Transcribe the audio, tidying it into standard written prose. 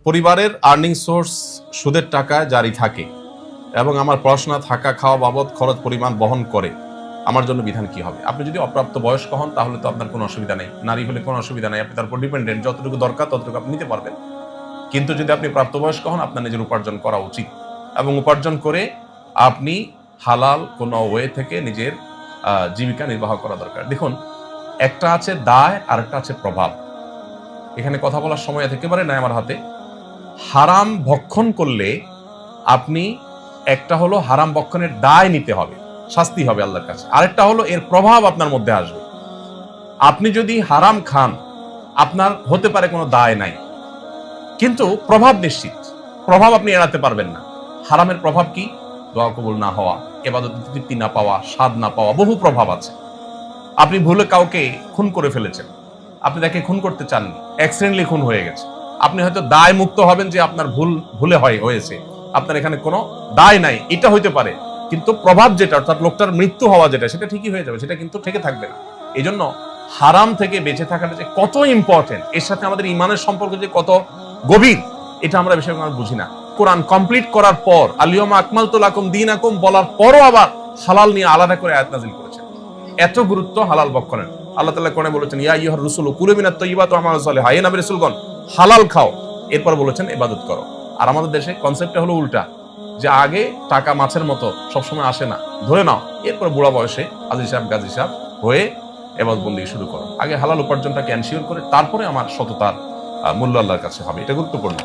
পরিবারের earning source সুদের টাকায় জারি থাকে এবং আমার পড়াশোনা থাকা খাওয়া বাবদ খরচ পরিমাণ বহন করে, আমার জন্য বিধান কি হবে? আপনি যদি অপ্রাপ্ত বয়স্ক হন তাহলে তো আপনার কোনো অসুবিধা নেই, নারী হলে কোনো অসুবিধা নেই, আপনি তার উপর ডিপেন্ডেন্ট, যতটুকু দরকার ততটুকু আপনি নিতে পারবেন। কিন্তু যদি আপনি প্রাপ্তবয়স্ক হন, আপনার নিজের উপার্জন করা উচিত এবং উপার্জন করে আপনি হালাল কোনো ওয়ে থেকে নিজের জীবিকা নির্বাহ করা দরকার। দেখুন, একটা আছে দায় আর একটা আছে প্রভাব। এখানে কথা বলার সময় একেবারে নাই আমার হাতে। হারাম ভক্ষণ করলে আপনি, একটা হলো হারাম ভক্ষণের দায় নিতে হবে, শাস্তি হবে আল্লাহর কাছে, আরেকটা হলো এর প্রভাব আপনার মধ্যে আসবে। আপনি যদি হারাম খান, আপনার হতে পারে কোনো দায় নাই, কিন্তু প্রভাব নিশ্চিত, প্রভাব আপনি এড়াতে পারবেন না। হারামের প্রভাব কি? দোয়া কবুল না হওয়া, ইবাদতে তৃপ্তি না পাওয়া, স্বাদ না পাওয়া, বহু প্রভাব আছে। আপনি ভুলে কাউকে খুন করে ফেলেছেন, আপনি তাকে খুন করতে চাননি, অ্যাক্সিডেন্টলি খুন হয়ে গেছে, আপনি হয়তো দায় মুক্ত হবেন যে আপনার ভুলে হয়েছে, আপনার এখানে কোনো দায় নাই, এটা হইতে পারে, কিন্তু প্রভাব যেটা, অর্থাৎ লোকটার মৃত্যু হওয়া যেটা, সেটা ঠিকই হয়ে যাবে, সেটা কিন্তু থেকে থাকবে না। এই জন্য হারাম থেকে বেঁচে থাকাটা যে কত ইম্পর্টেন্ট, এর সাথে আমাদের ইমানের সম্পর্ক যে কত গভীর, এটা আমরা বিষয়গুলো আমরা বুঝি না। কোরআন কমপ্লিট করার পর আল-ইয়াউমা আকমালতু লাকুম দীনাকুম বলার পরও আবার হালাল নিয়ে আলাদা করে আয়াত নাযিল করেছেন। এত গুরুত্ব হালাল ভক্ষণের। আল্লাহ তাআলা কোরআনে বলেছেন, ইয়া আইয়ুহার রাসূলু কুলু মিনাত তাইয়্যিবাতি ওয়া আমালু সালিহা, হে নবী রাসূলগণ হালাল খাও, এরপর বলেছেন ইবাদত করো। আর আমাদের দেশে কনসেপ্টটা হলো উল্টা, যে আগে টাকা মাছের মতো সবসময় আসে না, ধরে নাও, এরপর বুড়া বয়সে হাজী সাহেব গাজী সাহেব হয়ে ইবাদত বন্দেগী শুরু করো। আগে হালাল উপার্জনটাকে এনশিওর করে তারপরে আমার সততার মূল্য আল্লাহর কাছে হবে, এটা গুরুত্বপূর্ণ।